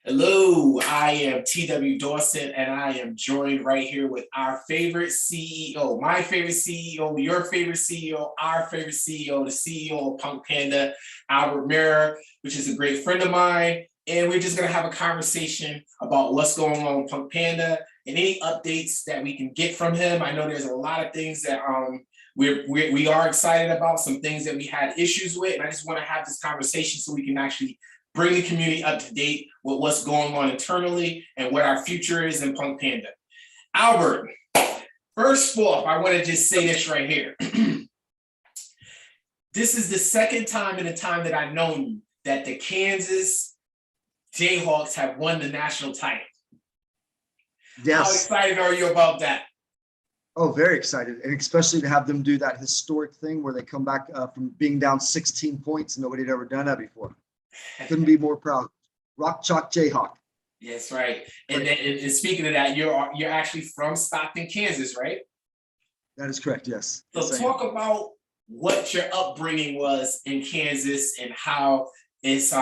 Hello, I am TW Dawson, and I am joined right here with our favorite CEO, my favorite CEO, your favorite CEO, our favorite CEO, the CEO of PunkPanda, Albert Muir, which is a great friend of mine. And we're just going to have a conversation about what's going on with PunkPanda and any updates that we can get from him. I know there's a lot of things that we are excited about, some things that we had issues with, and I just want to have this conversation so we can actually bring the community up to date with what's going on internally and what our future is in PunkPanda. Albert, first off, I want to just say this right here. This is the second time in the time that I've known you that the Kansas Jayhawks have won the national title. Yes. How excited are you about that? Oh, very excited, and especially to have them do that historic thing where they come back from being down 16 points. Nobody had ever done that before. Couldn't be more proud. Rock Chalk Jayhawk. Yes, right. And then, and speaking of that, you're actually from Stockton, Kansas, right? That is correct. Yes. So talk about what your upbringing was in Kansas and how it's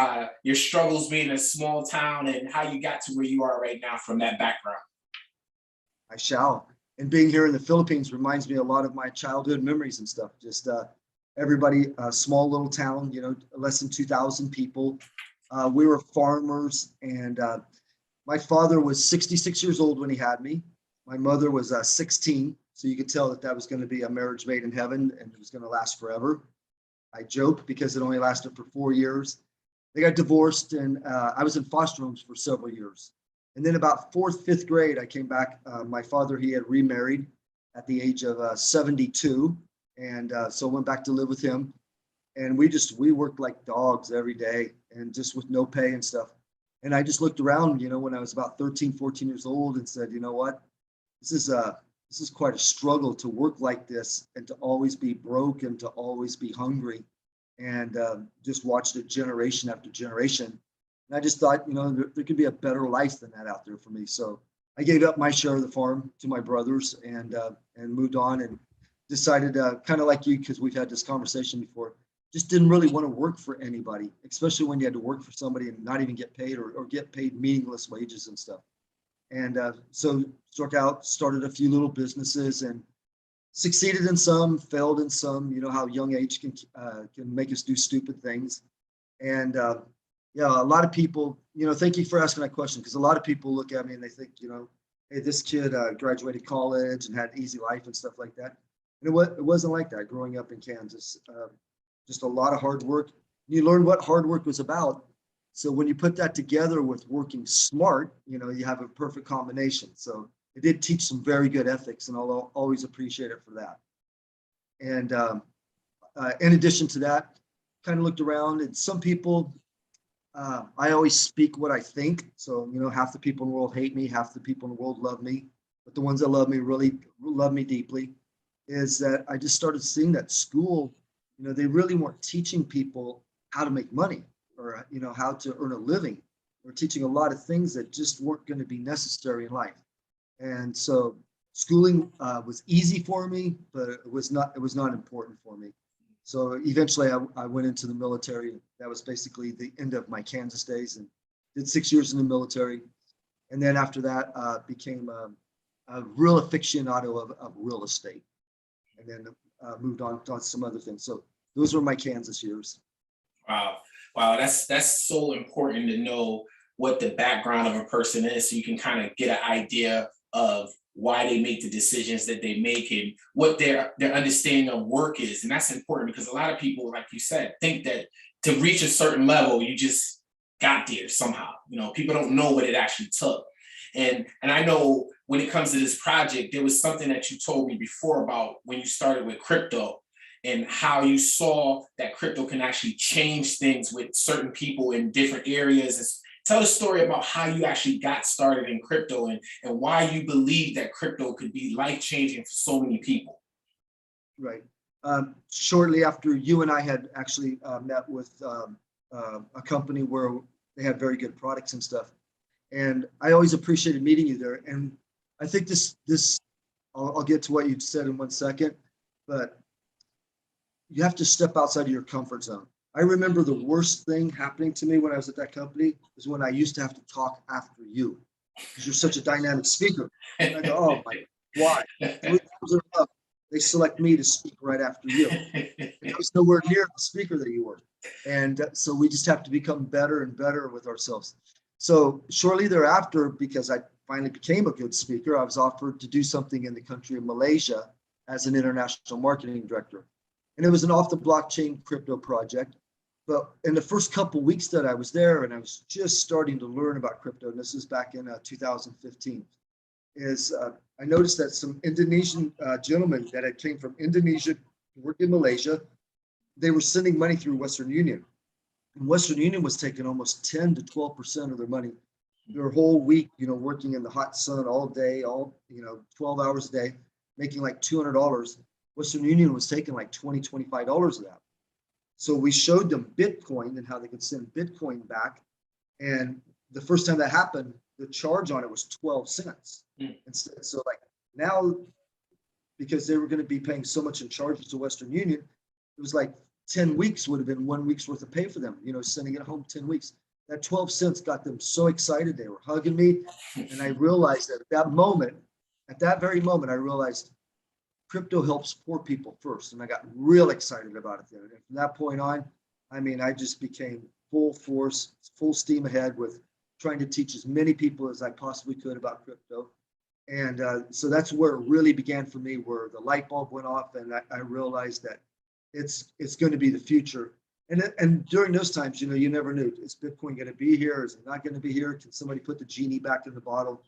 your struggles being in a small town and how you got to where you are right now from that background. I shall. And being here in the Philippines reminds me a lot of my childhood memories and stuff. Just everybody, small little town, less than 2,000 people. We were farmers, and my father was 66 years old when he had me. My mother was 16, so you could tell that was going to be a marriage made in heaven, and it was going to last forever. I joke because it only lasted for 4 years. They got divorced, and I was in foster homes for several years. And then about 4th, 5th grade, I came back. My father, he had remarried at the age of 72. And so I went back to live with him, and we worked like dogs every day and just with no pay and stuff. And I just looked around, when I was about 13, 14 years old and said, you know what, this is quite a struggle to work like this and to always be broke and to always be hungry, and just watched it generation after generation. And I just thought, there could be a better life than that out there for me. So I gave up my share of the farm to my brothers and moved on and decided, kind of like you, because we've had this conversation before, just didn't really want to work for anybody, especially when you had to work for somebody and not even get paid or get paid meaningless wages and stuff. And so struck out, started a few little businesses and succeeded in some, failed in some. You know how young age can make us do stupid things. And yeah, a lot of people, thank you for asking that question, because a lot of people look at me and they think, hey, this kid graduated college and had an easy life and stuff like that. And it wasn't like that growing up in Kansas. Just a lot of hard work. You learn what hard work was about. So when you put that together with working smart, you have a perfect combination. So it did teach some very good ethics, and I'll always appreciate it for that. And in addition to that, kind of looked around, and some people, I always speak what I think. So, half the people in the world hate me, half the people in the world love me. But the ones that love me really love me deeply. Is that I just started seeing that school, they really weren't teaching people how to make money or, how to earn a living. They're teaching a lot of things that just weren't going to be necessary in life. And so schooling was easy for me, but it was not important for me. So eventually I went into the military. That was basically the end of my Kansas days, and did 6 years in the military. And then after that, became a real aficionado of real estate. And then moved on to some other things. So those were my Kansas years. Wow, that's so important to know what the background of a person is, so you can kind of get an idea of why they make the decisions that they make and what their understanding of work is. And that's important because a lot of people, like you said, think that to reach a certain level, you just got there somehow. People don't know what it actually took. And I know when it comes to this project, there was something that you told me before about when you started with crypto and how you saw that crypto can actually change things with certain people in different areas. Tell the story about how you actually got started in crypto and why you believe that crypto could be life-changing for so many people. Right. Shortly after you and I had actually met with a company where they had very good products and stuff. And I always appreciated meeting you there. And I think I'll get to what you said in 1 second, but you have to step outside of your comfort zone. I remember the worst thing happening to me when I was at that company is when I used to have to talk after you because you're such a dynamic speaker. And I go, oh my, why? 3 times in a row, they select me to speak right after you. And I was nowhere near the speaker that you were. And so we just have to become better and better with ourselves. So shortly thereafter, because I finally became a good speaker, I was offered to do something in the country of Malaysia as an international marketing director. And it was an off the blockchain crypto project. But in the first couple of weeks that I was there, and I was just starting to learn about crypto, and this is back in 2015, I noticed that some Indonesian gentlemen that had came from Indonesia to work in Malaysia, they were sending money through Western Union. And Western Union was taking almost 10 to 12% of their money, their whole week, working in the hot sun all day, 12 hours a day, making like $200. Western Union was taking like $20, $25 of that. So we showed them Bitcoin and how they could send Bitcoin back. And the first time that happened, the charge on it was 12 cents. Instead. So like now, because they were going to be paying so much in charges to Western Union, it was like 10 weeks would have been 1 week's worth of pay for them, sending it home 10 weeks. That 12 cents got them so excited. They were hugging me. And I realized that at that very moment, I realized crypto helps poor people first. And I got real excited about it then. And from that point on, I just became full force, full steam ahead with trying to teach as many people as I possibly could about crypto. And so that's where it really began for me, where the light bulb went off and I realized that it's going to be the future. And during those times, you never knew, is Bitcoin going to be here? Is it not going to be here? Can somebody put the genie back in the bottle?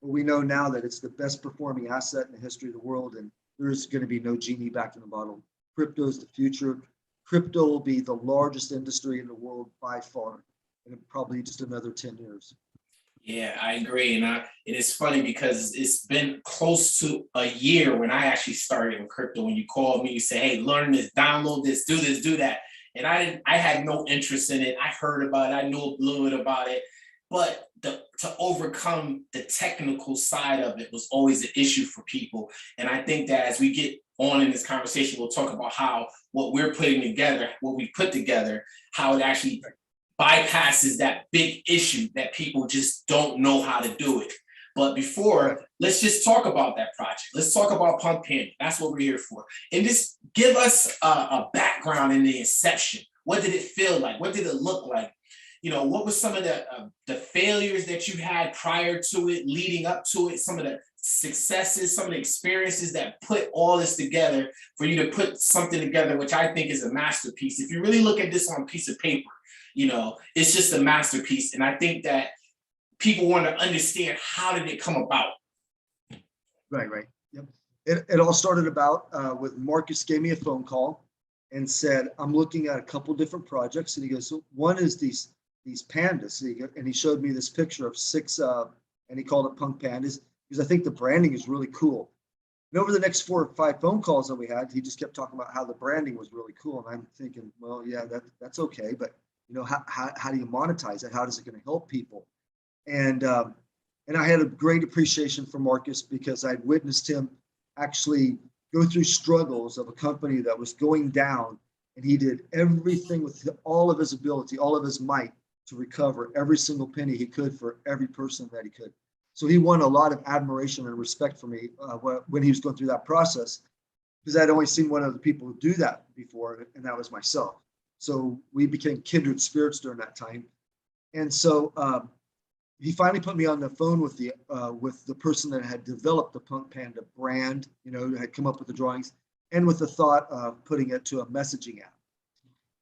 Well, we know now that it's the best performing asset in the history of the world, and there's going to be no genie back in the bottle. Crypto is the future. Crypto will be the largest industry in the world by far, and probably just another 10 years. Yeah, I agree. And it's funny because it's been close to a year when I actually started in crypto. When you called me, you say, hey, learn this, download this, do that. And I had no interest in it. I heard about it. I knew a little bit about it. But to overcome the technical side of it was always an issue for people. And I think that as we get on in this conversation, we'll talk about how what we're putting together, what we put together, how it actually bypasses that big issue that people just don't know how to do it. But before, let's just talk about that project. Let's talk about PunkPanda. That's what we're here for. And just give us a background in the inception. What did it feel like? What did it look like? What was some of the failures that you had prior to it, leading up to it, some of the successes, some of the experiences that put all this together for you to put something together, which I think is a masterpiece. If you really look at this on a piece of paper, it's just a masterpiece. And I think that people want to understand, how did it come about? Right. Yep. It all started about with Marcus gave me a phone call and said, I'm looking at a couple different projects. And he goes, so one is these pandas. And he showed me this picture of 6, and he called it PunkPandas, because I think the branding is really cool. And over the next 4 or 5 phone calls that we had, he just kept talking about how the branding was really cool. And I'm thinking, well, yeah, that's okay. But how do you monetize it? How is it going to help people? And I had a great appreciation for Marcus because I'd witnessed him actually go through struggles of a company that was going down, and he did everything with all of his ability, all of his might, to recover every single penny he could for every person that he could. So he won a lot of admiration and respect for me when he was going through that process, because I'd only seen one other people do that before, and that was myself. So we became kindred spirits during that time. And so he finally put me on the phone with the person that had developed the PunkPanda brand, had come up with the drawings, and with the thought of putting it to a messaging app.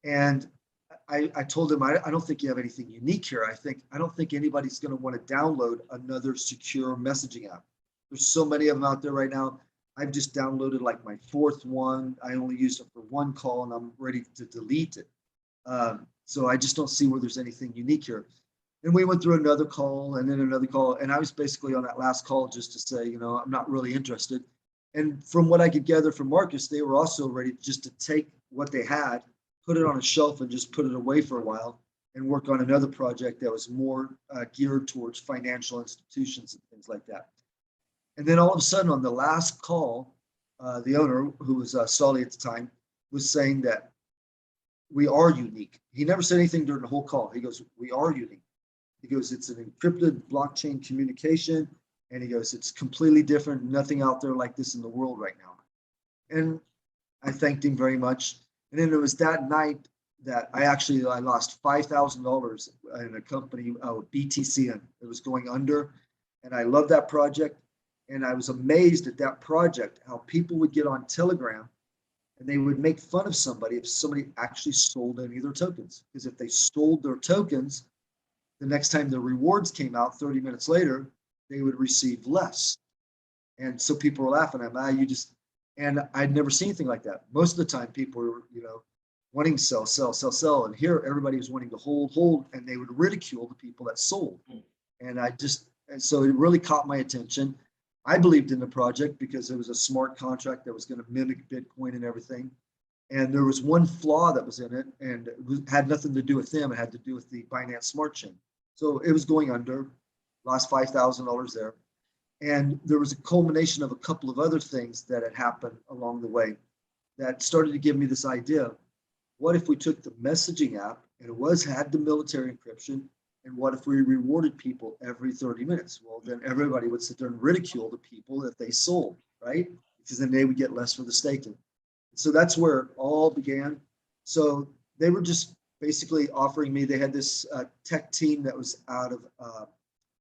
And I told him, I don't think you have anything unique here. I don't think anybody's going to want to download another secure messaging app. There's so many of them out there right now. I've just downloaded like my 4th one. I only used it for 1 call, and I'm ready to delete it. So I just don't see where there's anything unique here. And we went through another call and then another call. And I was basically on that last call just to say, I'm not really interested. And from what I could gather from Marcus, they were also ready just to take what they had, put it on a shelf and just put it away for a while and work on another project that was more geared towards financial institutions and things like that. And then all of a sudden on the last call, the owner, who was Solly at the time, was saying that we are unique. He never said anything during the whole call. He goes, we are unique. He goes, it's an encrypted blockchain communication. And he goes, it's completely different. Nothing out there like this in the world right now. And I thanked him very much. And then it was that night that I lost $5,000 in a company, BTC, and it was going under. And I love that project. And I was amazed at that project, how people would get on Telegram and they would make fun of somebody if somebody actually sold any of their tokens. Because if they sold their tokens, the next time the rewards came out 30 minutes later, they would receive less. And so people were laughing at me, and I'd never seen anything like that. Most of the time people were, wanting to sell. And here everybody was wanting to hold, and they would ridicule the people that sold. And so it really caught my attention. I believed in the project because it was a smart contract that was going to mimic Bitcoin and everything. And there was one flaw that was in it, and it had nothing to do with them. It had to do with the Binance Smart Chain. So it was going under, lost $5,000 there. And there was a culmination of a couple of other things that had happened along the way that started to give me this idea. What if we took the messaging app and it had the military encryption? And what if we rewarded people every 30 minutes? Well, then everybody would sit there and ridicule the people that they sold, right? Because then they would get less for the staking. So that's where it all began. So they were just basically offering me, they had this tech team that was out of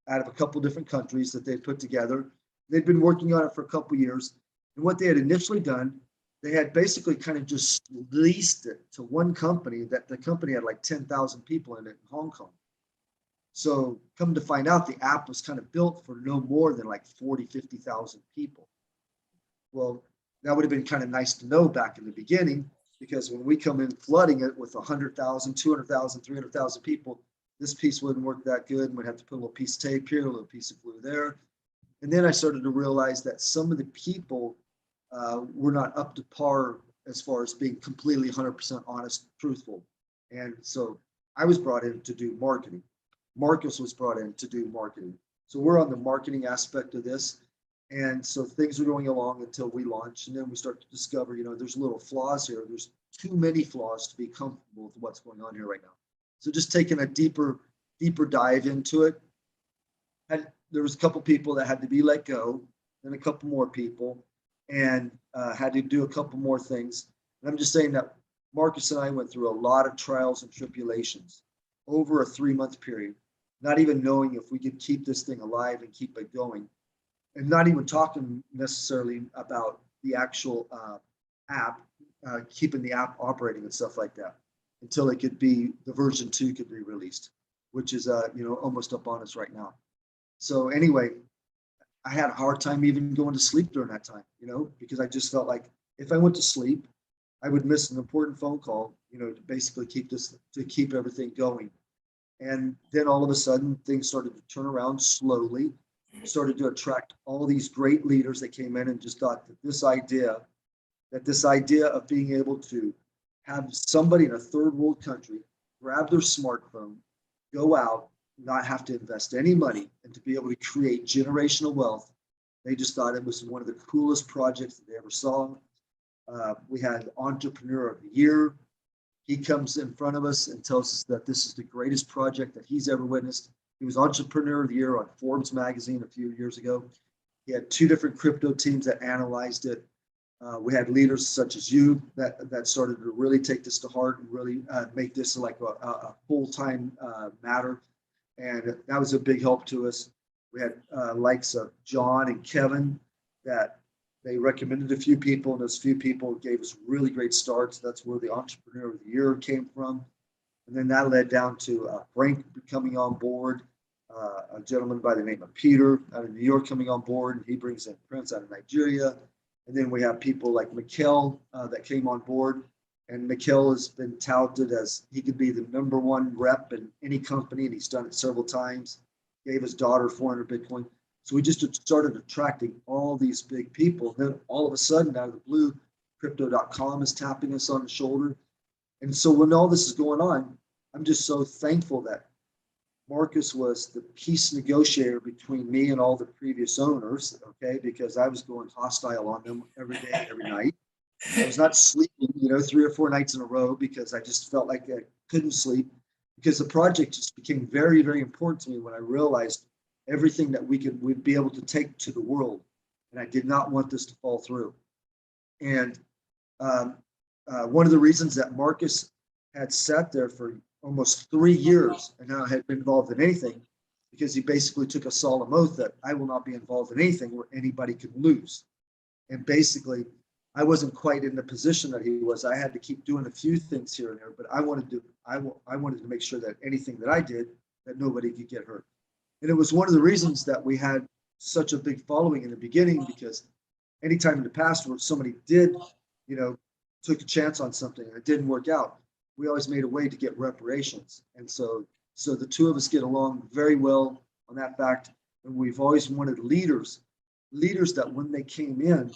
a couple different countries that they'd put together. They'd been working on it for a couple years. And what they had initially done, they had basically kind of just leased it to one company, that the company had like 10,000 people in it in Hong Kong. So come to find out, the app was kind of built for no more than like 40, 50,000 people. Well, that would have been kind of nice to know back in the beginning, because when we come in flooding it with 100,000, 200,000, 300,000 people, this piece wouldn't work that good. And we'd have to put a little piece of tape here, a little piece of glue there. And then I started to realize that some of the people were not up to par as far as being completely 100% honest, truthful. And so I was brought in to do marketing. Marcus was brought in to do marketing. So we're on the marketing aspect of this. And so things are going along until we launch. And then we start to discover, there's little flaws here. There's too many flaws to be comfortable with what's going on here right now. So just taking a deeper dive into it. And there was a couple people that had to be let go, and a couple more people, and had to do a couple more things. And I'm just saying that Marcus and I went through a lot of trials and tribulations over a 3-month period, not even knowing if we could keep this thing alive and keep it going, and not even talking necessarily about the actual app, keeping the app operating and stuff like that, until it could be, the version 2 could be released, which is almost up on us right now. So anyway, I had a hard time even going to sleep during that time, because I just felt like if I went to sleep, I would miss an important phone call, to basically keep everything going. And then all of a sudden things started to turn around slowly, started to attract all these great leaders that came in and just thought that this idea of being able to have somebody in a third world country grab their smartphone, go out, not have to invest any money, and to be able to create generational wealth, they just thought it was one of the coolest projects that they ever saw. We had Entrepreneur of the Year. He comes in front of us and tells us that this is the greatest project that he's ever witnessed. He was Entrepreneur of the Year on Forbes magazine a few years ago. He had 2 different crypto teams that analyzed it. We had leaders such as you that started to really take this to heart and really make this like a full-time matter. And that was a big help to us. We had likes of John and Kevin that they recommended a few people, and those few people gave us really great starts. That's where the Entrepreneur of the Year came from. And then that led down to Frank coming on board, a gentleman by the name of Peter out of New York coming on board, and he brings in Prince out of Nigeria. And then we have people like Mikhail that came on board. And Mikhail has been touted as he could be the #1 rep in any company, and he's done it several times. Gave his daughter 400 Bitcoin. So we just started attracting all these big people. Then all of a sudden, out of the blue, crypto.com is tapping us on the shoulder. And so when all this is going on, I'm just so thankful that Marcus was the peace negotiator between me and all the previous owners, okay, because I was going hostile on them every day, every night. I was not sleeping, 3 or 4 nights in a row because I just felt like I couldn't sleep because the project just became very, very important to me when I realized everything that we'd be able to take to the world. And I did not want this to fall through. And um, one of the reasons that Marcus had sat there for almost 3 years and now had been involved in anything, because he basically took a solemn oath that I will not be involved in anything where anybody could lose. And basically, I wasn't quite in the position that he was. I had to keep doing a few things here and there, but I wanted to make sure that anything that I did, that nobody could get hurt. And it was one of the reasons that we had such a big following in the beginning, because anytime in the past where somebody did, took a chance on something and it didn't work out, we always made a way to get reparations. And so the two of us get along very well on that fact. And we've always wanted leaders that when they came in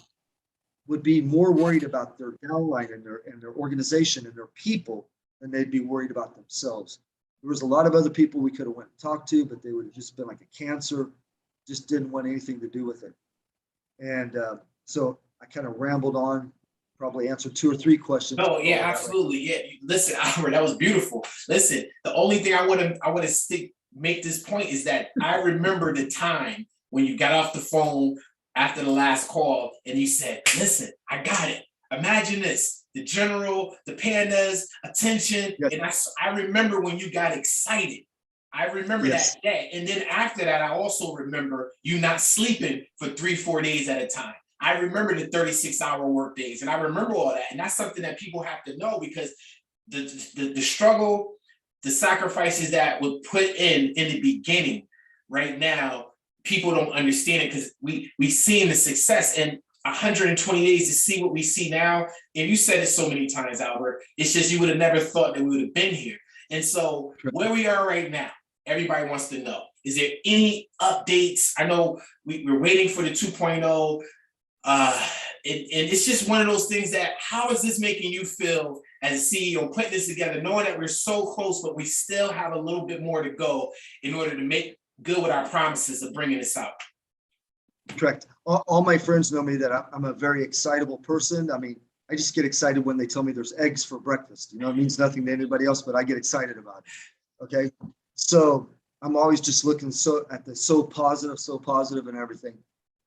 would be more worried about their downline and their organization and their people than they'd be worried about themselves. There was a lot of other people we could have went and talked to, but they would have just been like a cancer, just didn't want anything to do with it. And so I kind of rambled on, probably answered 2 or 3 questions. No, yeah, absolutely. Yeah. Listen, Albert, that was beautiful. Listen, the only thing I want to make this point is that I remember the time when you got off the phone after the last call and you said, listen, I got it. Imagine this, the general, the pandas, attention. Yes. And I remember when you got excited. I remember yes. that day. And then after that, I also remember you not sleeping for 3-4 days at a time. I remember the 36-hour work days, and I remember all that. And that's something that people have to know, because the struggle, the sacrifices that were put in the beginning, right now, people don't understand it, because we seen the success in 120 days to see what we see now. And you said it so many times, Albert, it's just you would have never thought that we would have been here. And so where we are right now, everybody wants to know, is there any updates? I know we're waiting for the 2.0. And it's just one of those things that, how is this making you feel as a CEO, putting this together, knowing that we're so close, but we still have a little bit more to go in order to make good with our promises of bringing this out? Correct. All my friends know me that I'm a very excitable person. I mean, I just get excited when they tell me there's eggs for breakfast. It means nothing to anybody else, but I get excited about it. Okay. So I'm always just looking so positive and everything.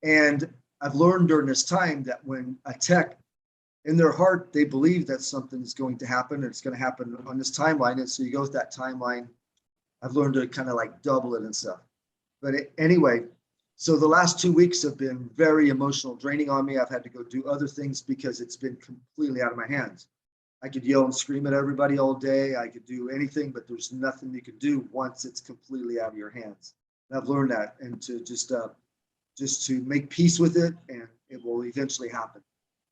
And I've learned during this time that when a tech, in their heart, they believe that something is going to happen, and it's going to happen on this timeline. And so you go with that timeline. I've learned to kind of like double it and stuff. But anyway, so the last 2 weeks have been very emotional, draining on me. I've had to go do other things because it's been completely out of my hands. I could yell and scream at everybody all day. I could do anything, but there's nothing you can do once it's completely out of your hands. And I've learned that, and to just to make peace with it, and it will eventually happen.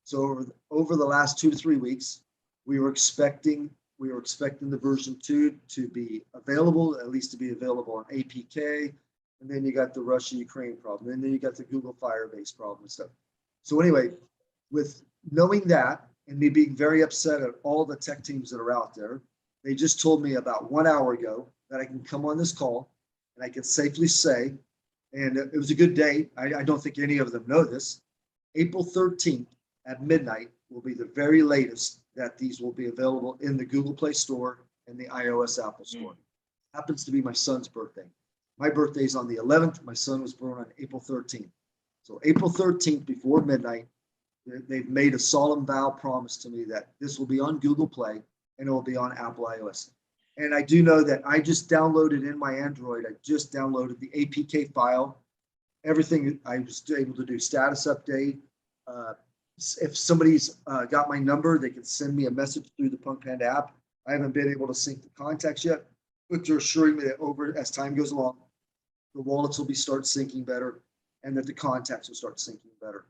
So over the last 2 to 3 weeks, we were expecting the version 2 to be available, at least to be available on APK. And then you got the Russia-Ukraine problem. And then you got the Google Firebase problem and stuff. So anyway, with knowing that and me being very upset at all the tech teams that are out there, they just told me about 1 hour ago that I can come on this call and I can safely say, and it was a good day. I don't think any of them know this. April 13th at midnight will be the very latest that these will be available in the Google Play Store and the iOS Apple Store. Happens to be my son's birthday. My birthday is on the 11th. My son was born on April 13th. So April 13th before midnight, they've made a solemn vow promise to me that this will be on Google Play and it will be on Apple iOS. And I do know that I just downloaded in my Android, I just downloaded the APK file, everything. I was able to do status update. If somebody's got my number, they can send me a message through the PunkPanda app. I haven't been able to sync the contacts yet, but they're assuring me that as time goes along, the wallets will start syncing better, and that the contacts will start syncing better.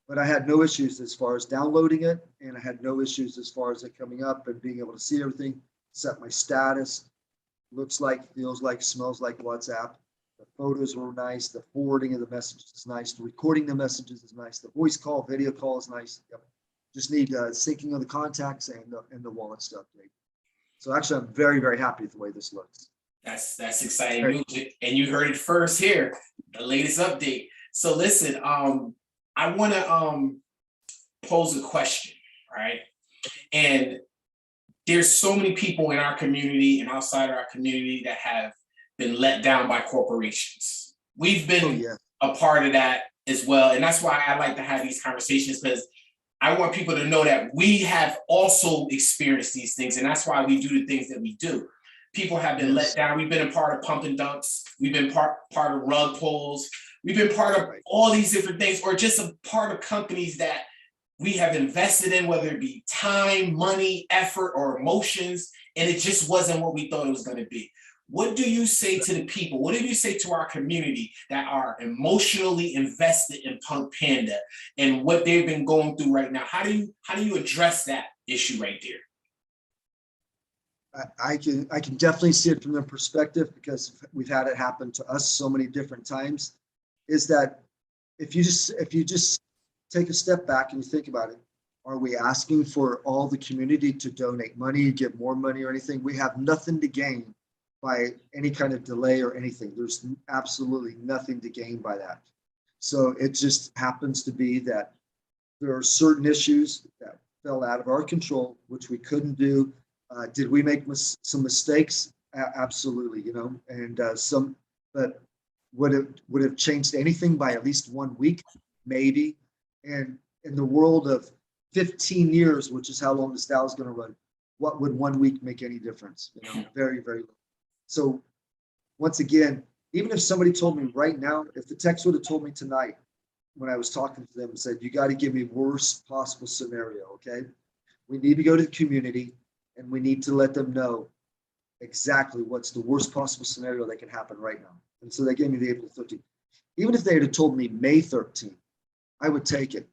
But I had no issues as far as downloading it, and I had no issues as far as it coming up and being able to see everything, set my status. Looks like, feels like, smells like WhatsApp. The photos were nice. The forwarding of the messages is nice. The recording the messages is nice. The voice call, video call is nice. Yep. Just need syncing of the contacts and the wallet stuff. So actually, I'm very, very happy with the way this looks. That's exciting news, and you heard it first here, the latest update. So listen, I want to pose a question. right? And there's so many people in our community and outside of our community that have been let down by corporations. We've Oh, been yeah. a part of that as well. And that's why I like to have these conversations, because I want people to know that we have also experienced these things. And that's why we do the things that we do. People have been let Yes. down. We've been a part of pump and dumps. We've been part of rug pulls. We've been part of Right. all these different things, or just a part of companies that we have invested in, whether it be time, money, effort, or emotions, and it just wasn't what we thought it was going to be. What do you say to the people? What do you say to our community that are emotionally invested in PunkPanda and what they've been going through right now? How do you address that issue right there? I can definitely see it from their perspective, because we've had it happen to us so many different times. Is that if you just take a step back and you think about it, are we asking for all the community to donate money, give more money, or anything? We have nothing to gain by any kind of delay or anything. There's absolutely nothing to gain by that. So it just happens to be that there are certain issues that fell out of our control, which we couldn't do. Did we make some mistakes? Absolutely, and some, but would have changed anything by at least 1 week, maybe. And in the world of 15 years, which is how long this DAO is going to run, what would 1 week make any difference? Very, very little. So once again, even if somebody told me right now, if the text would have told me tonight when I was talking to them and said, you got to give me worst possible scenario, okay? We need to go to the community and we need to let them know exactly what's the worst possible scenario that can happen right now. And so they gave me the April 13th. Even if they had told me May 13th, I would take it,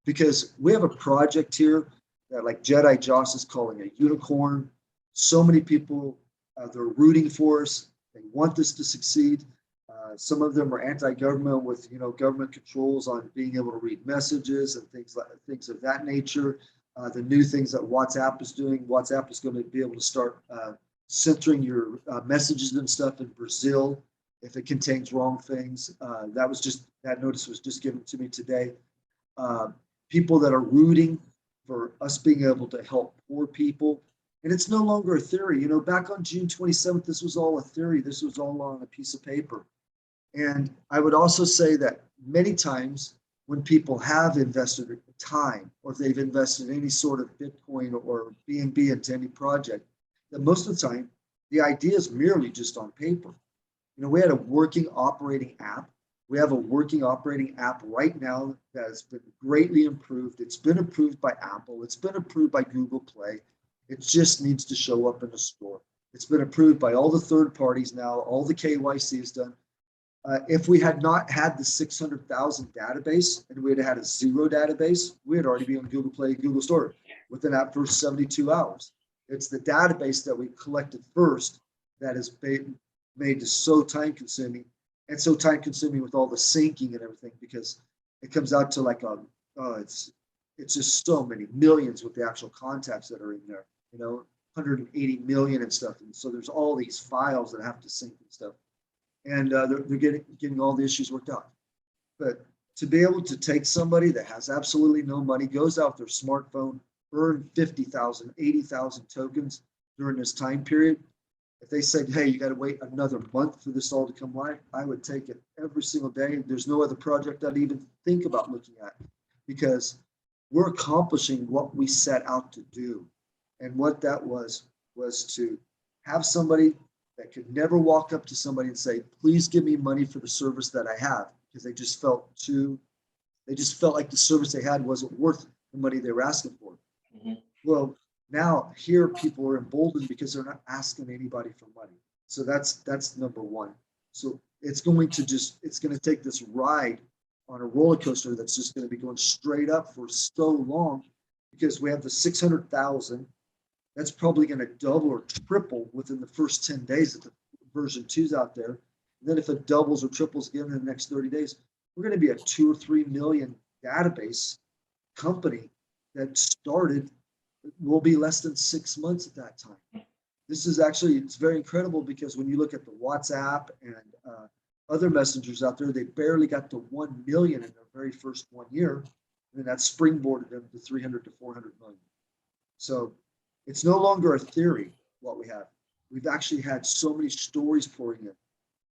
because we have a project here that, like Jedi Joss is calling a unicorn. So many people, they're rooting for us. They want this to succeed. Some of them are anti-government with, government controls on being able to read messages and things of that nature. The new things that WhatsApp is doing. WhatsApp is going to be able to start censoring your messages and stuff in Brazil if it contains wrong things. That notice was just given to me today. People that are rooting for us being able to help poor people. And it's no longer a theory. Back on June 27th, this was all a theory. This was all on a piece of paper. And I would also say that many times when people have invested time, or if they've invested any sort of Bitcoin or BNB into any project, that most of the time, the idea is merely just on paper. We had a working operating app. We have a working operating app right now that has been greatly improved. It's been approved by Apple. It's been approved by Google Play. It just needs to show up in the store. It's been approved by all the third parties now. All the KYC is done. If we had not had the 600,000 database and we had had a zero database, we had already been on Google Play, Google Store within that first 72 hours. It's the database that we collected first that has made it so time consuming, and so time consuming with all the syncing and everything, because it comes out to like it's just so many millions with the actual contacts that are in there, 180 million and stuff. And so there's all these files that have to sync and stuff. And they're getting all the issues worked out. But to be able to take somebody that has absolutely no money, goes out their smartphone, earn 50,000, 80,000 tokens during this time period. If they said, hey, you got to wait another month for this all to come live, I would take it every single day. There's no other project I'd even think about looking at, because we're accomplishing what we set out to do. And what that was to have somebody that could never walk up to somebody and say, please give me money for the service that I have, because they just felt like the service they had wasn't worth the money they were asking for. Mm-hmm. Well, now here people are emboldened because they're not asking anybody for money. So that's number one. So it's going to take this ride on a roller coaster that's just going to be going straight up for so long, because we have the 600,000. That's probably going to double or triple within the first 10 days that the version 2's out there. And then if it doubles or triples again in the next 30 days, we're going to be a 2 or 3 million database company that started, will be less than 6 months at that time. This is actually, it's very incredible, because when you look at the WhatsApp and other messengers out there, they barely got to 1 million in their very first 1 year. And that springboarded them to 300 to 400 million. So it's no longer a theory what we have. We've actually had so many stories pouring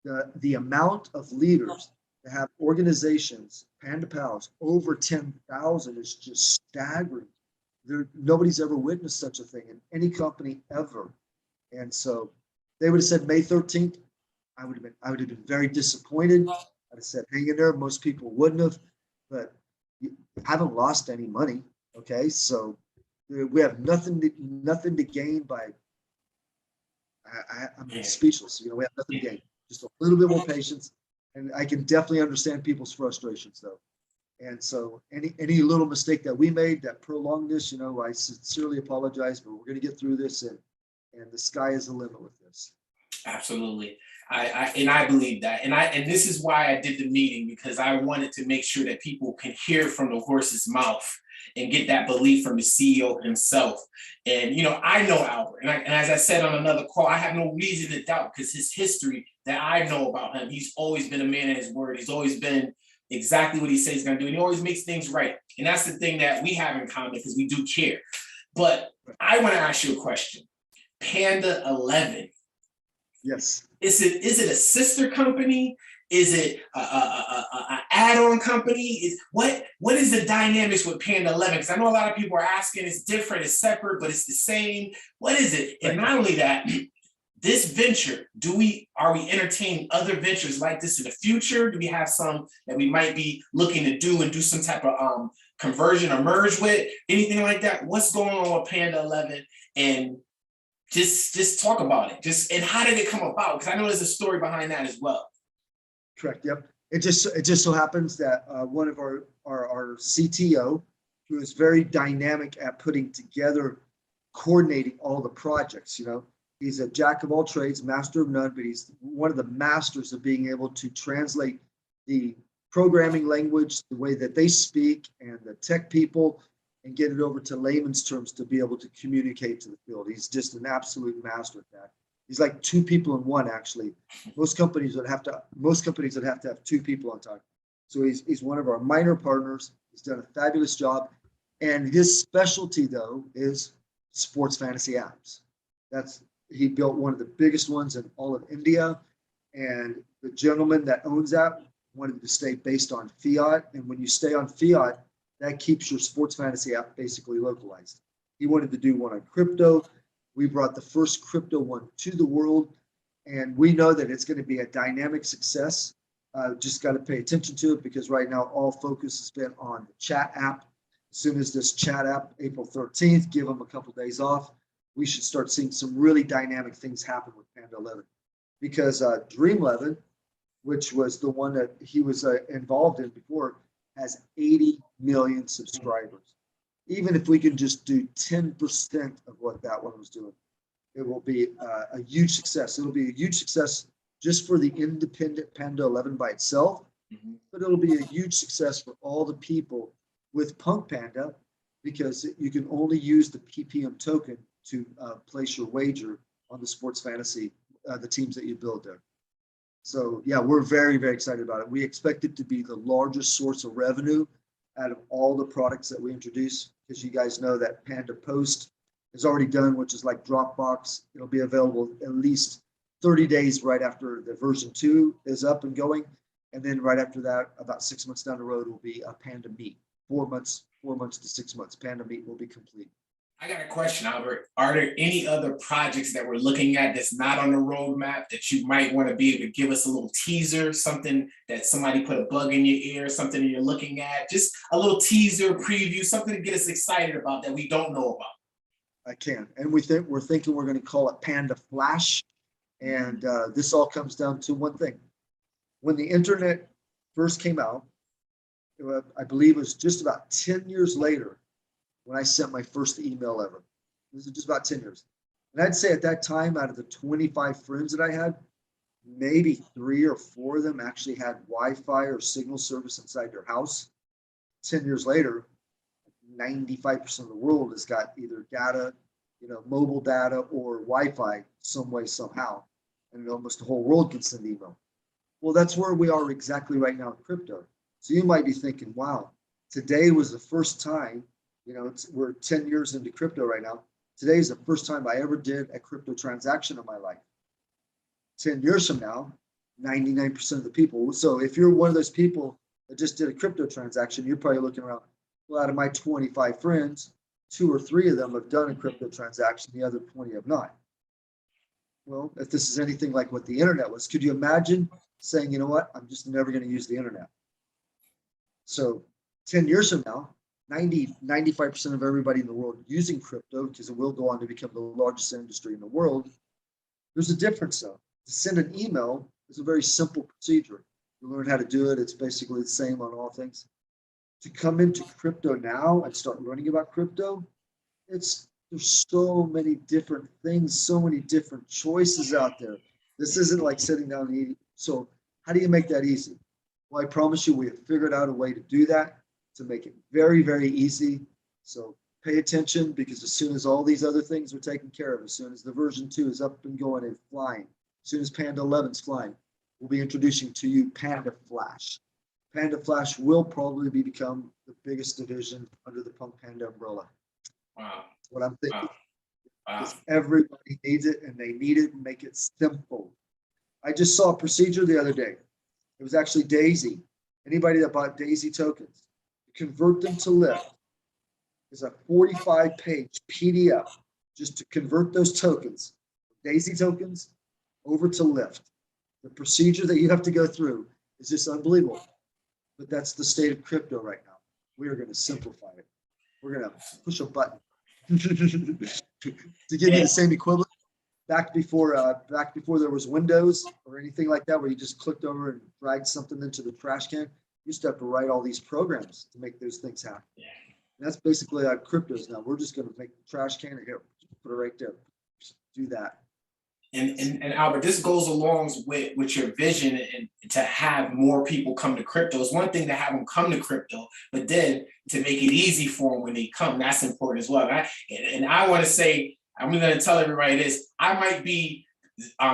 in. The amount of leaders that have organizations, Panda Pals, over 10,000 is just staggering. Nobody's ever witnessed such a thing in any company ever. And so they would have said May 13th. I would have been very disappointed. I'd have said, hang in there. Most people wouldn't have, but you haven't lost any money. Okay. So we have nothing to gain by, I'm speechless. We have nothing to gain, just a little bit more patience. And I can definitely understand people's frustrations though. And so any little mistake that we made that prolonged this, I sincerely apologize, but we're going to get through this, and the sky is the limit with this. Absolutely. I believe that. And this is why I did the meeting, because I wanted to make sure that people can hear from the horse's mouth and get that belief from the CEO himself. And, I know Albert, and as I said on another call, I have no reason to doubt, because his history that I know about him, he's always been a man of his word. He's always been exactly what he says he's going to do. And he always makes things right. And that's the thing that we have in common, because we do care. But I want to ask you a question. Panda 11. Yes. Is it a sister company? Is it a add-on company? What is the dynamics with Panda 11? Because I know a lot of people are asking. It's different, it's separate, but it's the same. What is it? And not only that, this venture, are we entertaining other ventures like this in the future? Do we have some that we might be looking to do some type of conversion or merge with? Anything like that? What's going on with Panda 11? And just talk about it. And how did it come about? Because I know there's a story behind that as well. Correct. Yep. It just so happens that one of our CTO, who is very dynamic at putting together, coordinating all the projects. He's a jack of all trades, master of none, but he's one of the masters of being able to translate the programming language, the way that they speak, and the tech people, and get it over to layman's terms to be able to communicate to the field. He's just an absolute master at that. He's like two people in one, actually. Most companies would have to have two people on time. So he's one of our minor partners. He's done a fabulous job. And his specialty, though, is sports fantasy apps. He built one of the biggest ones in all of India. And the gentleman that owns that wanted to stay based on fiat. And when you stay on fiat, that keeps your sports fantasy app basically localized. He wanted to do one on crypto. We brought the first crypto one to the world, and we know that it's going to be a dynamic success. Just got to pay attention to it, because right now all focus has been on the chat app. As soon as this chat app, April 13th, give them a couple of days off, we should start seeing some really dynamic things happen with Panda 11. Because Dream 11, which was the one that he was involved in before, has 80 million subscribers. Even if we can just do 10% of what that one was doing, it will be a huge success. It'll be a huge success just for the independent Panda 11 by itself, but it'll be a huge success for all the people with PunkPanda, because you can only use the PPM token to place your wager on the sports fantasy, the teams that you build there. So yeah, we're very, very excited about it. We expect it to be the largest source of revenue out of all the products that we introduce, because you guys know that Panda Post is already done, which is like Dropbox. It'll be available at least 30 days right after the version 2 is up and going. And then right after that, about 6 months down the road, will be a Panda Meet. 4 months to 6 months, Panda Meet will be complete. I got a question, Albert. Are there any other projects that we're looking at that's not on the roadmap that you might want to be able to give us a little teaser, something that somebody put a bug in your ear, something that you're looking at, just a little teaser, preview, something to get us excited about that we don't know about? I can. And we're thinking we're going to call it Panda Flash. And this all comes down to one thing. When the internet first came out, I believe it was just about 10 years later when I sent my first email ever. This is just about 10 years. And I'd say at that time, out of the 25 friends that I had, maybe 3 or 4 of them actually had Wi-Fi or signal service inside their house. 10 years later, 95% of the world has got either data, mobile data or Wi-Fi some way, somehow. And almost the whole world can send email. Well, that's where we are exactly right now in crypto. So you might be thinking, wow, Today was the first time, we're 10 years into crypto right now. Today is the first time I ever did a crypto transaction in my life. 10 years from now, 99% of the people. So if you're one of those people that just did a crypto transaction, you're probably looking around, well, out of my 25 friends, 2 or 3 of them have done a crypto transaction, the other 20 have not. Well, if this is anything like what the internet was, could you imagine saying, you know what, I'm just never going to use the internet? So 10 years from now, 95% of everybody in the world using crypto, because it will go on to become the largest industry in the world. There's a difference though. To send an email is a very simple procedure. You learn how to do it. It's basically the same on all things. To come into crypto now and start learning about crypto, there's so many different things, so many different choices out there. This isn't like sitting down and eating. So how do you make that easy? Well, I promise you, we have figured out a way to do that, to make it very, very easy. So pay attention, because as soon as all these other things are taken care of, as soon as the version 2 is up and going and flying, as soon as Panda 11 is flying, we'll be introducing to you Panda Flash. Panda Flash will probably become the biggest division under the PunkPanda umbrella. Wow. That's what I'm thinking. Wow. Wow. Because everybody needs it, and they need it and make it simple. I just saw a procedure the other day. It was actually Daisy. Anybody that bought Daisy tokens, convert them to Lyft is a 45-page PDF just to convert those tokens, Daisy tokens, over to Lyft. The procedure that you have to go through is just unbelievable. But that's the state of crypto right now. We are going to simplify it. We're going to push a button to give you the same equivalent. Back before there was Windows or anything like that, where you just clicked over and dragged something into the trash can, you used to have to write all these programs to make those things happen. Yeah. And that's basically how cryptos now. We're just going to make the trash can and here, put it right there. Just do that. And Albert, this goes along with your vision, and to have more people come to crypto. It's one thing to have them come to crypto, but then to make it easy for them when they come, that's important as well. And I want to say, I'm going to tell everybody this, I might be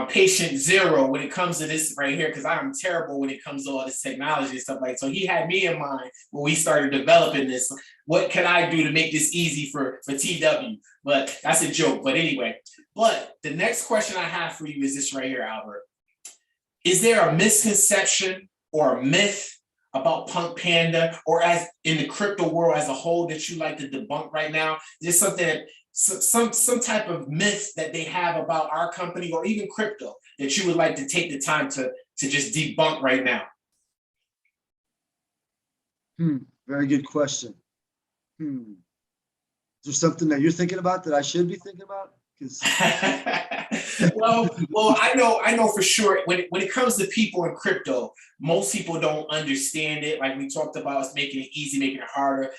patient zero when it comes to this right here, because I'm terrible when it comes to all this technology and stuff like that. So he had me in mind when we started developing this. What can I do to make this easy for TW? But that's a joke. But anyway, but the next question I have for you is this right here, Albert. Is there a misconception or a myth about PunkPanda, or as in the crypto world as a whole, that you like to debunk right now? Is there something that some type of myth that they have about our company or even crypto that you would like to take the time to just debunk right now? Very good question. Is there something that you're thinking about that I should be thinking about? well, I know for sure when it comes to people in crypto, most people don't understand it. Like we talked about, it's making it easy, making it harder.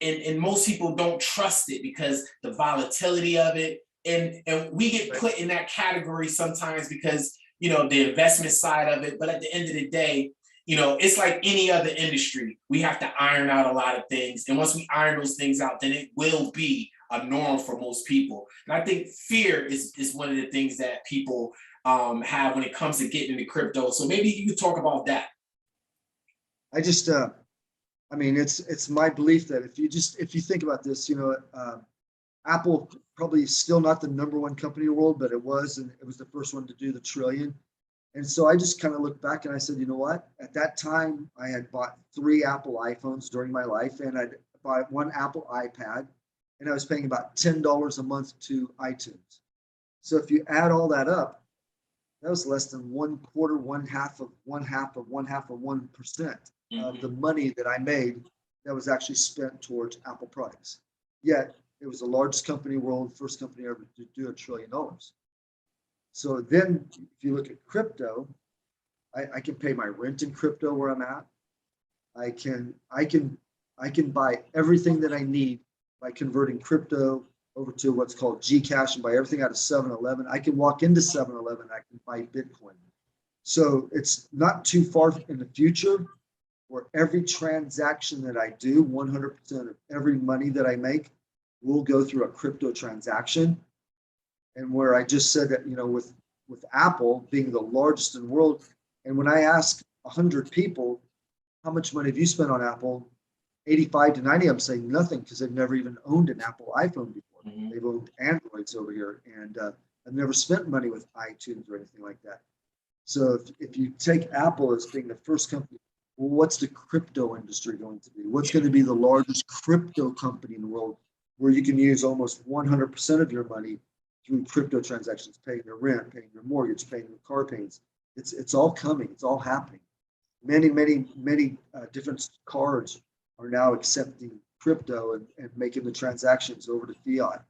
And most people don't trust it because the volatility of it. And we get put in that category sometimes because, the investment side of it. But at the end of the day, it's like any other industry. We have to iron out a lot of things. And once we iron those things out, then it will be a norm for most people. And I think fear is one of the things that people have when it comes to getting into crypto. So maybe you could talk about that. I just, it's my belief that if you think about this, Apple probably still not the #1 company in the world, but it was, and it was the first one to do the trillion. And so I just kind of looked back and I said, you know what? At that time, I had bought 3 Apple iPhones during my life, and I'd bought 1 Apple iPad, and I was paying about $10 a month to iTunes. So if you add all that up, that was less than 1/4, 1/2 of 1% of the money that I made that was actually spent towards Apple products. Yet it was the largest company in the world, first company ever to do $1 trillion. So then if you look at crypto, I can pay my rent in crypto where I'm at. I can buy everything that I need by converting crypto over to what's called Gcash and buy everything out of 7-Eleven. I can walk into 7-Eleven, I can buy Bitcoin. So it's not too far in the future where every transaction that I do, 100% of every money that I make will go through a crypto transaction. And where I just said that, with Apple being the largest in the world, and when I ask 100 people, how much money have you spent on Apple? 85 to 90 of them say nothing because they've never even owned an Apple iPhone before. Mhm. They've owned Androids over here, and I've never spent money with iTunes or anything like that. So if you take Apple as being the first company, well, what's the crypto industry going to be? What's going to be the largest crypto company in the world where you can use almost 100% of your money through crypto transactions, paying your rent, paying your mortgage, paying your car payments? It's all coming. It's all happening. Many different cards are now accepting crypto and making the transactions over to fiat.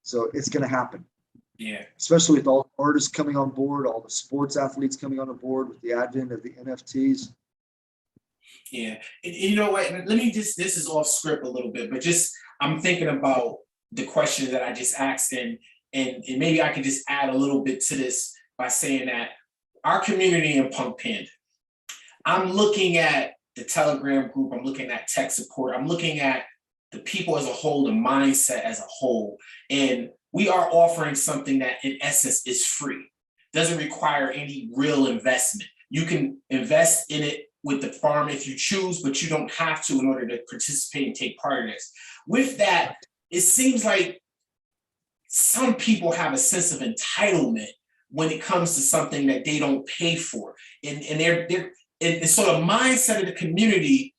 So it's going to happen. Yeah. Especially with all the artists coming on board, all the sports athletes coming on board with the advent of the NFTs. Yeah. And you know what? Let me just, this is off script a little bit, but just, I'm thinking about the question that I just asked, and maybe I could just add a little bit to this by saying that our community in PunkPanda, I'm looking at the Telegram group, I'm looking at tech support, I'm looking at the people as a whole, the mindset as a whole, and we are offering something that in essence is free. Doesn't require any real investment. You can invest in it with the farm if you choose, but you don't have to in order to participate and take part in this. With that, it seems like some people have a sense of entitlement when it comes to something that they don't pay for. And so the mindset of the community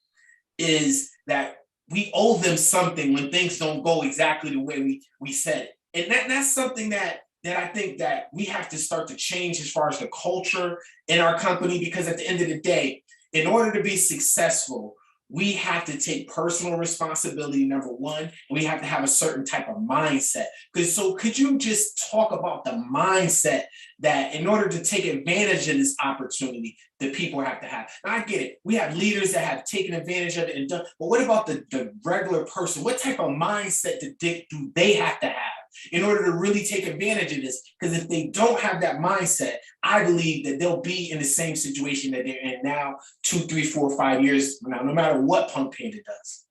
is that we owe them something when things don't go exactly the way we said it. And that's something that I think that we have to start to change as far as the culture in our company, because at the end of the day, in order to be successful, we have to take personal responsibility, number one, and we have to have a certain type of mindset. So could you just talk about the mindset that in order to take advantage of this opportunity that people have to have? Now, I get it. We have leaders that have taken advantage of it and done, but what about the regular person? What type of mindset do they have to have in order to really take advantage of this? Because if they don't have that mindset, I believe that they'll be in the same situation that they're in now, 2, 3, 4, 5 years from now, no matter what PunkPanda does.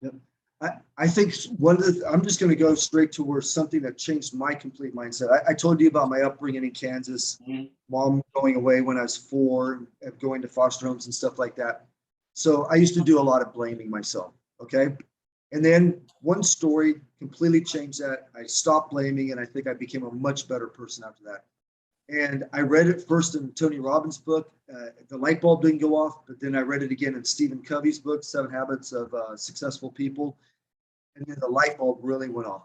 Yep. I think I'm just going to go straight to where something that changed my complete mindset. I told you about my upbringing in Kansas, mom going away when I was 4, going to foster homes and stuff like that. So I used to do a lot of blaming myself. Okay. And then one story completely changed that. I stopped blaming, and I think I became a much better person after that. And I read it first in Tony Robbins' book. The light bulb didn't go off, but then I read it again in Stephen Covey's book, 7 Habits of Successful People. And then the light bulb really went off.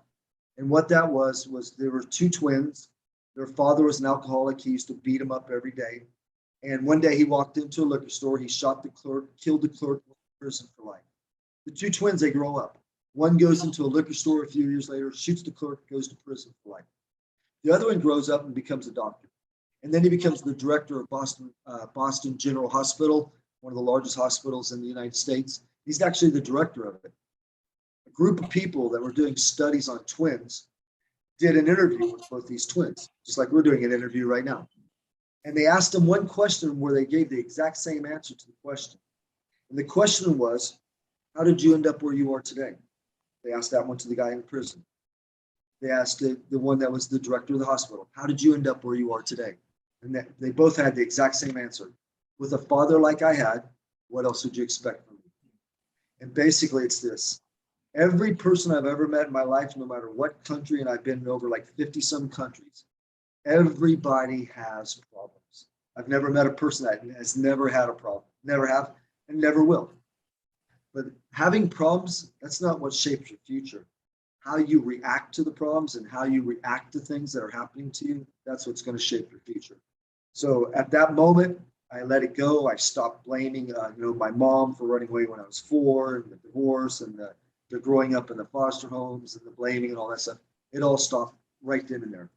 And what that was there were 2 twins. Their father was an alcoholic. He used to beat them up every day. And one day he walked into a liquor store. He shot the clerk, killed the clerk, went to prison for life. The 2 twins, they grow up. One goes into a liquor store a few years later, shoots the clerk, goes to prison for life. The other one grows up and becomes a doctor. And then he becomes the director of Boston General Hospital, one of the largest hospitals in the United States. He's actually the director of it. A group of people that were doing studies on twins did an interview with both these twins, just like we're doing an interview right now. And they asked them one question where they gave the exact same answer to the question. And the question was, how did you end up where you are today? They asked that one to the guy in prison. They asked the one that was the director of the hospital, how did you end up where you are today? And they both had the exact same answer. With a father like I had, what else would you expect from me? And basically it's this. Every person I've ever met in my life, no matter what country, and I've been in over like 50 some countries, everybody has problems. I've never met a person that has never had a problem, never have, and never will. But having problems, that's not what shapes your future. How you react to the problems and how you react to things that are happening to you, that's what's going to shape your future. So at that moment, I let it go. I stopped blaming, my mom for running away when I was 4, and the divorce, and the growing up in the foster homes, and the blaming and all that stuff. It all stopped right then and there.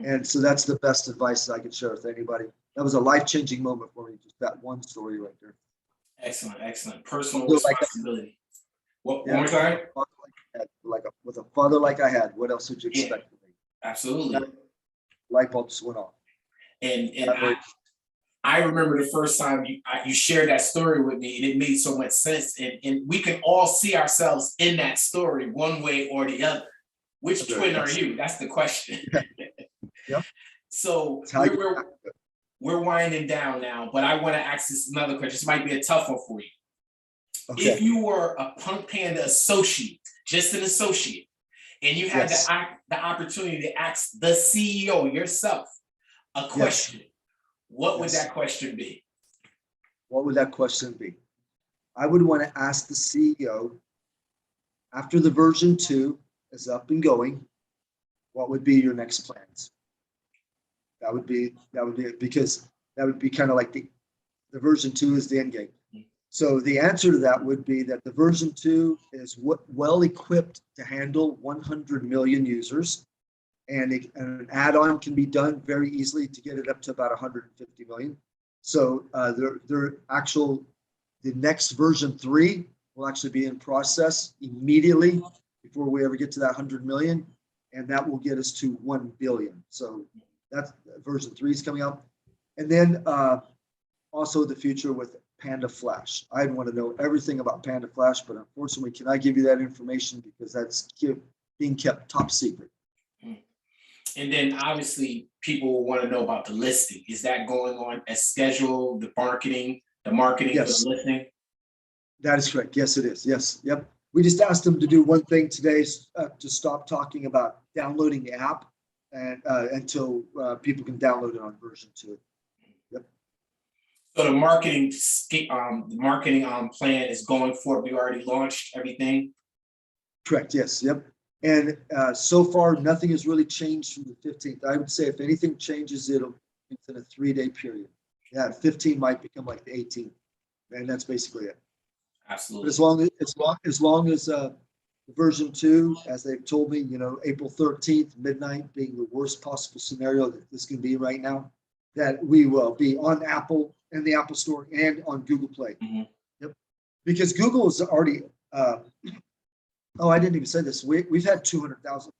And so that's the best advice that I could share with anybody. That was a life-changing moment for me, just that one story right there. Excellent. Personal responsibility. What more time? With a father like I had, what else would you expect from me? Absolutely. That light bulb just went off. And I remember the first time you shared that story with me, and it made so much sense. And we can all see ourselves in that story one way or the other. Which twin are you? That's the question. Yep. So we're winding down now, but I want to ask this another question. This might be a tough one for you. If Okay. you were a PunkPanda associate, just an associate, and you had Yes. the opportunity to ask the CEO yourself a Yes. question, what would Yes. that question be? What would that question be? I would want to ask the CEO, after the version 2 is up and going, what would be your next plans? That would be it, because that would be kind of like the version 2 is the end game. So the answer to that would be that the version 2 is well equipped to handle 100 million users, and an add-on can be done very easily to get it up to about 150 million. So the next version 3 will actually be in process immediately before we ever get to that 100 million, and that will get us to 1 billion. So that's version 3 is coming out. And then also the future with Panda Flash. I want to know everything about Panda Flash, but unfortunately, can I give you that information because that's being kept top secret. And then obviously people will want to know about the listing. Is that going on as scheduled, the marketing Yes, for the listing? that is correct. Yes, it is. Yes. Yep. We just asked them to do one thing today, to stop talking about downloading the app and until people can download it on version 2. Yep. So the marketing plan is going forward. We already launched everything. Correct. Yes. Yep. And so far, nothing has really changed from the 15th. I would say if anything changes, it's in a 3-day period. Yeah, 15 might become like the 18th, and that's basically it. Absolutely. But as long as version 2, as they've told me, April 13th, midnight being the worst possible scenario that this can be right now, that we will be on Apple and the Apple Store and on Google Play. Mm-hmm. Yep. Because Google is already, I didn't even say this. We've had 200,000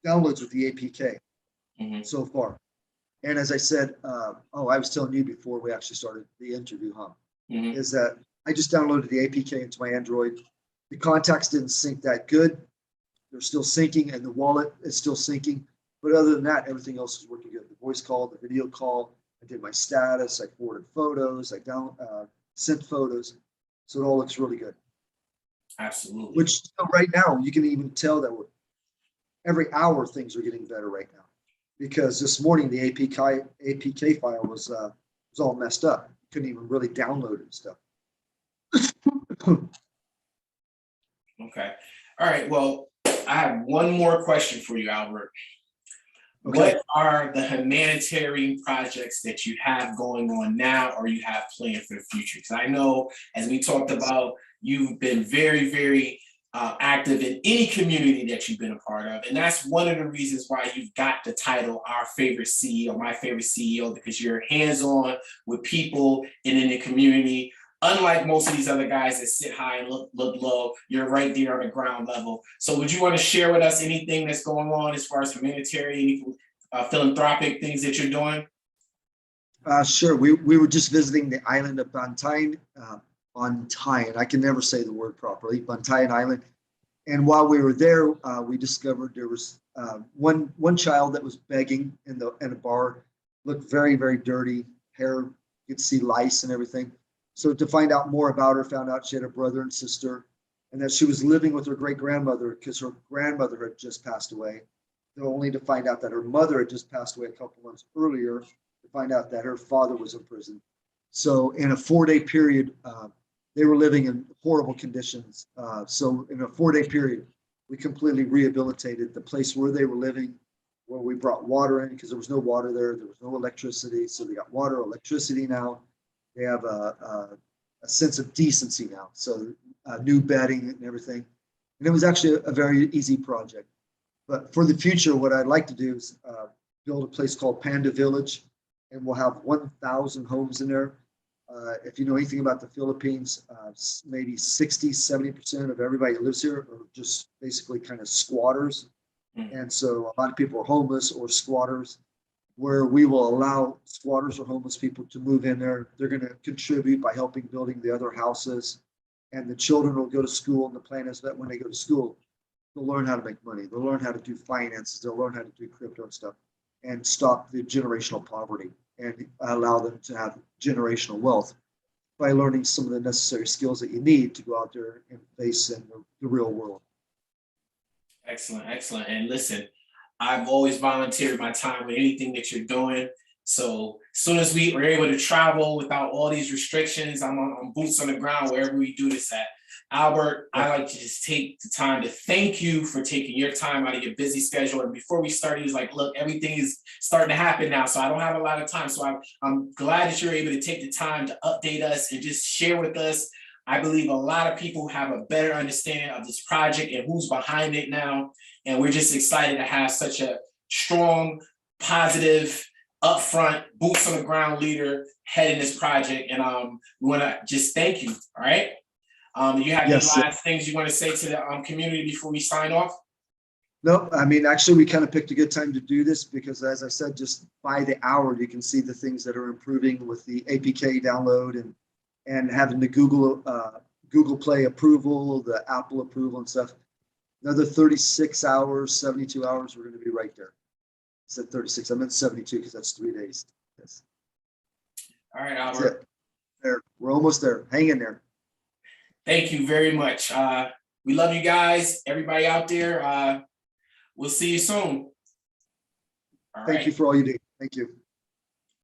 downloads with the APK so far. And as I said, I was telling you before we actually started the interview, is that I just downloaded the APK into my Android. The contacts didn't sync that good. They're still syncing, and the wallet is still syncing. But other than that, everything else is working good. The voice call, the video call, I did my status, I forwarded photos, I sent photos. So it all looks really good. Absolutely. Which right now, you can even tell that every hour things are getting better right now. Because this morning, the APK file was all messed up. Couldn't even really download it and stuff. Okay. All right. Well, I have one more question for you, Albert. Okay. What are the humanitarian projects that you have going on now or you have planned for the future? Because I know, as we talked about, you've been very, very active in any community that you've been a part of. And that's one of the reasons why you've got the title, Our Favorite CEO, My Favorite CEO, because you're hands-on with people and in the community. Unlike most of these other guys that sit high and look low, you're right there on the ground level. So would you want to share with us anything that's going on as far as humanitarian, philanthropic things that you're doing? Sure. We were just visiting the island of Bantayan. I can never say the word properly, Bantayan Island. And while we were there, we discovered there was one child that was begging in a bar, looked very, very dirty, hair, you could see lice and everything. So to find out more about her, found out she had a brother and sister, and that she was living with her great-grandmother because her grandmother had just passed away. Only to find out that her mother had just passed away a couple months earlier, to find out that her father was in prison. So in a 4-day period, they were living in horrible conditions. So in a 4-day period, we completely rehabilitated the place where they were living, where we brought water in because there was no water there. There was no electricity. So they got water, electricity now. They have a sense of decency now. So new bedding and everything. And it was actually a very easy project. But for the future, what I'd like to do is build a place called Panda Village, and we'll have 1,000 homes in there. If you know anything about the Philippines, maybe 60-70% of everybody who lives here are just basically kind of squatters. And so a lot of people are homeless or squatters, where we will allow squatters or homeless people to move in there. They're going to contribute by helping building the other houses, and the children will go to school. And the plan is that when they go to school, they'll learn how to make money. They'll learn how to do finances. They'll learn how to do crypto and stuff, and stop the generational poverty and allow them to have generational wealth. by learning some of the necessary skills that you need to go out there and face in the real world. Excellent, excellent. And listen, I've always volunteered my time with anything that you're doing. So as soon as we are able to travel without all these restrictions, I'm boots on the ground wherever we do this at. Albert, I like to just take the time to thank you for taking your time out of your busy schedule. And before we started, he's like, look, everything is starting to happen now, so I don't have a lot of time. So I'm glad that you're able to take the time to update us and just share with us. I believe a lot of people have a better understanding of this project and who's behind it now. And we're just excited to have such a strong, positive, upfront, boots on the ground leader heading this project. And we want to just thank you. All right. Do you have any last things you want to say to the community before we sign off? No, I mean, actually, we kind of picked a good time to do this because, as I said, just by the hour, you can see the things that are improving with the APK download and having the Google Play approval, the Apple approval and stuff. Another 36 hours, 72 hours, we're going to be right there. I said 36, I meant 72 because that's 3 days. Yes. All right, Albert. There, we're almost there. Hang in there. Thank you very much. We love you guys, everybody out there. We'll see you soon. Thank you for all you do. Thank you.